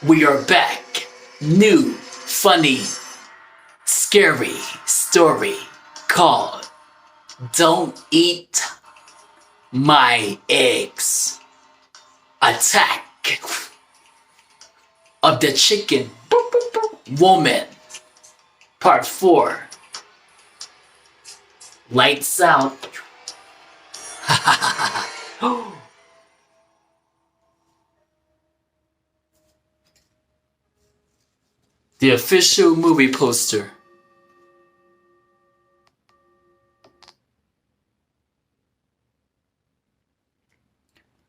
We are back. New, funny, scary story called Don't Eat My Eggs. Attack of the Chicken Woman. Part 4. Lights out. The official movie poster.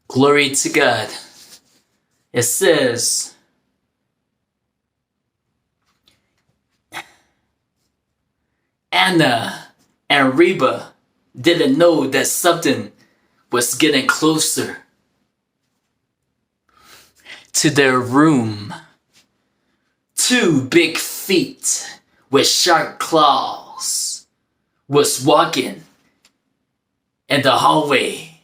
Glory to God. It says, Anna and Reba didn't know that something was getting closer to their room. 2 big feet with sharp claws was walking in the hallway.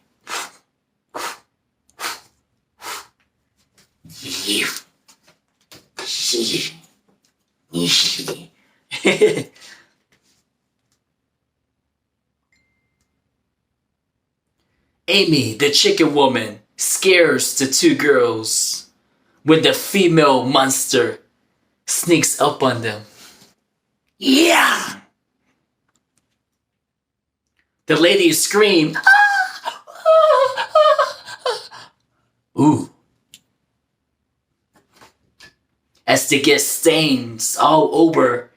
Amy, the chicken woman, scares the 2 girls when the female monster sneaks up on them. Yeah! The ladies scream. Ooh. As they get stains all over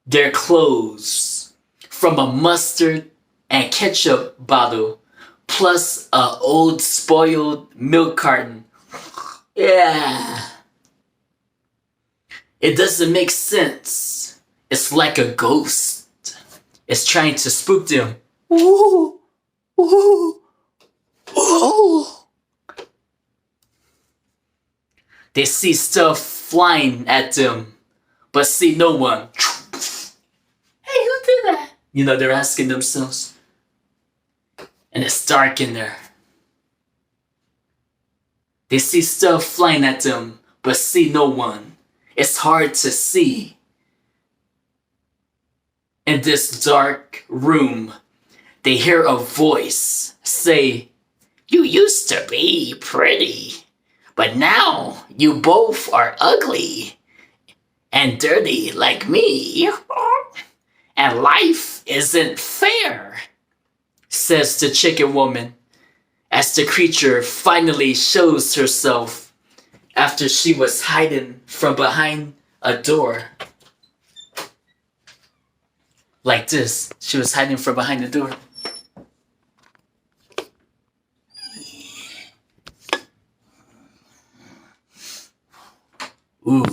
their clothes from a mustard and ketchup bottle, plus a old spoiled milk carton. Yeah. It doesn't make sense. It's like a ghost. It's trying to spook them. Ooh. Ooh. Ooh. They see stuff flying at them, but see no one. Hey, who did that? You know, they're asking themselves. And it's dark in there. They see stuff flying at them, but see no one. It's hard to see. In this dark room, they hear a voice say, "You used to be pretty, but now you both are ugly and dirty like me, and life isn't fair," says the chicken woman as the creature finally shows herself after she was hiding from behind a door. Like this. She was hiding from behind the door. Ooh.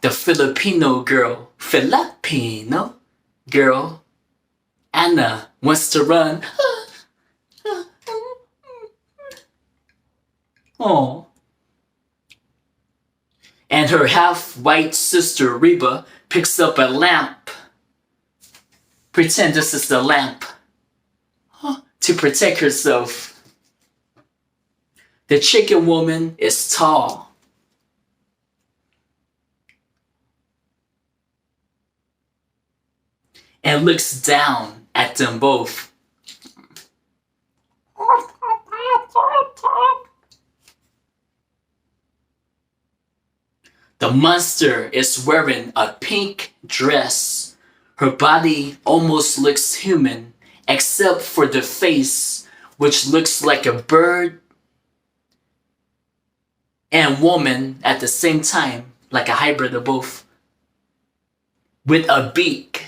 The Filipino girl, Anna, wants to run. Oh. And her half-white sister, Reba, picks up a lamp. Pretend this is the lamp. To protect herself. The chicken woman is tall. And looks down at them both. The monster is wearing a pink dress. Her body almost looks human, except for the face, which looks like a bird and woman at the same time, like a hybrid of both. With a beak.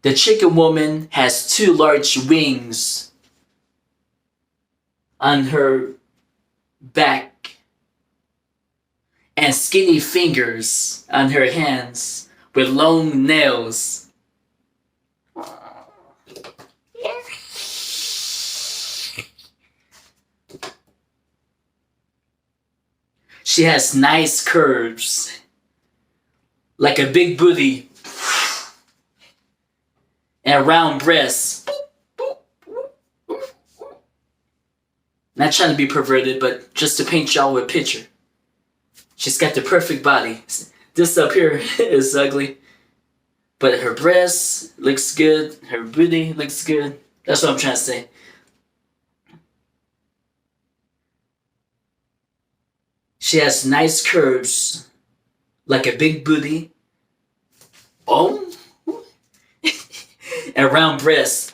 The chicken woman has 2 large wings on her back and skinny fingers on her hands with long nails. She has nice curves, like a big booty and round breasts. Not trying to be perverted, but just to paint y'all with a picture. She's got the perfect body. This up here is ugly. But her breast looks good. Her booty looks good. That's what I'm trying to say. She has nice curves. Like a big booty. Oh. And round breasts.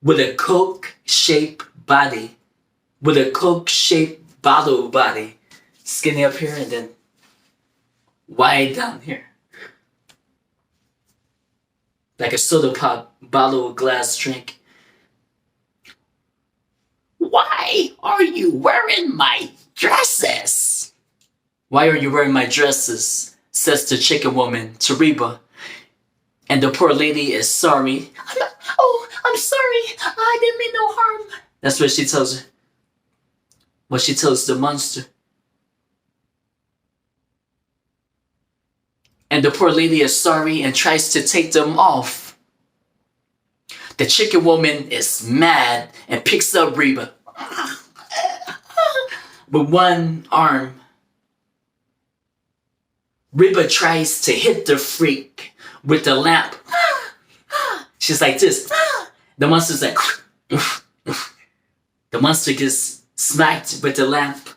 With a Coke-shaped body. With a Coke-shaped bottle body. Skinny up here and then wide down here. Like a soda pop bottle glass drink. Why are you wearing my dresses? Why are you wearing my dresses? Says the chicken woman to Reba. And the poor lady is sorry. I'm sorry. I didn't mean no harm. That's what she tells her. What she tells the monster. And the poor lady is sorry and tries to take them off. The chicken woman is mad and picks up Reba. With one arm. Reba tries to hit the freak with the lamp. She's like this. The monster's like. The monster gets smacked with the lamp.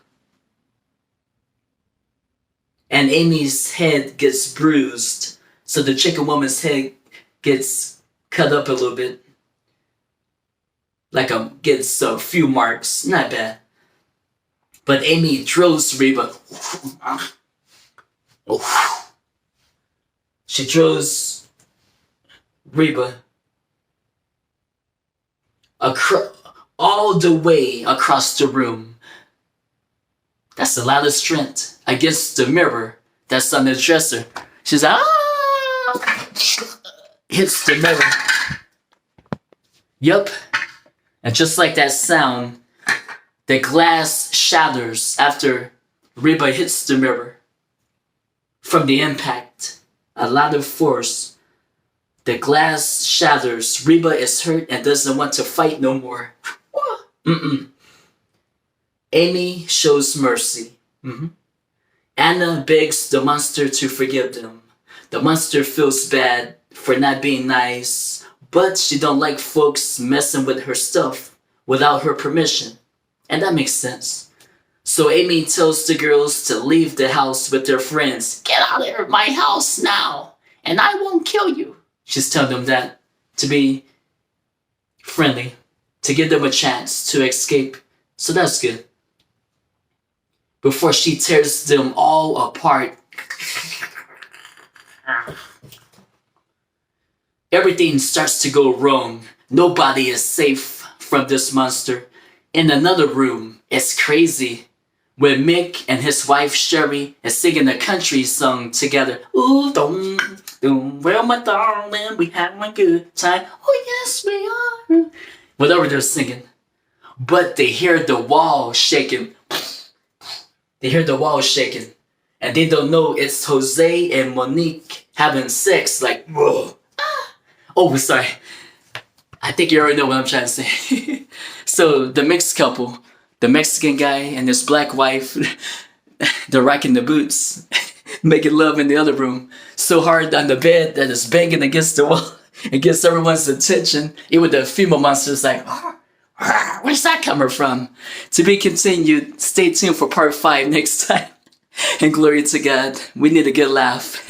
And Amy's head gets bruised. So the chicken woman's head gets cut up a little bit. Like gets a few marks. Not bad. But Amy throws Reba. She throws Reba all the way across the room. That's a lot of strength against the mirror that's on the dresser. She's like, ah! Hits the mirror. Yup. And just like that sound, the glass shatters after Reba hits the mirror. From the impact, a lot of force. The glass shatters. Reba is hurt and doesn't want to fight no more. Amy shows mercy. Anna begs the monster to forgive them. The monster feels bad for not being nice, but she don't like folks messing with her stuff without her permission. And that makes sense. So Amy tells the girls to leave the house with their friends. Get out of my house now, and I won't kill you. She's telling them that to be friendly, to give them a chance to escape. So that's good. Before she tears them all apart. Everything starts to go wrong. Nobody is safe from this monster. In another room, it's crazy. Where Mick and his wife Sherry is singing a country song together. Ooh, dum, dum, well, my darling, we had a good time. Oh, yes, we are. Whatever they're singing. But they hear the wall shaking. They hear the wall shaking. And they don't know it's Jose and Monique having sex. Like, whoa. Oh, sorry. I think you already know what I'm trying to say. So, the mixed couple. The Mexican guy and his black wife, they're rocking the boots, making love in the other room, so hard on the bed that it's banging against the wall. It gets everyone's attention. Even the female monster's like, where's that coming from? To be continued. Stay tuned for part 5 next time. And glory to God. We need a good laugh.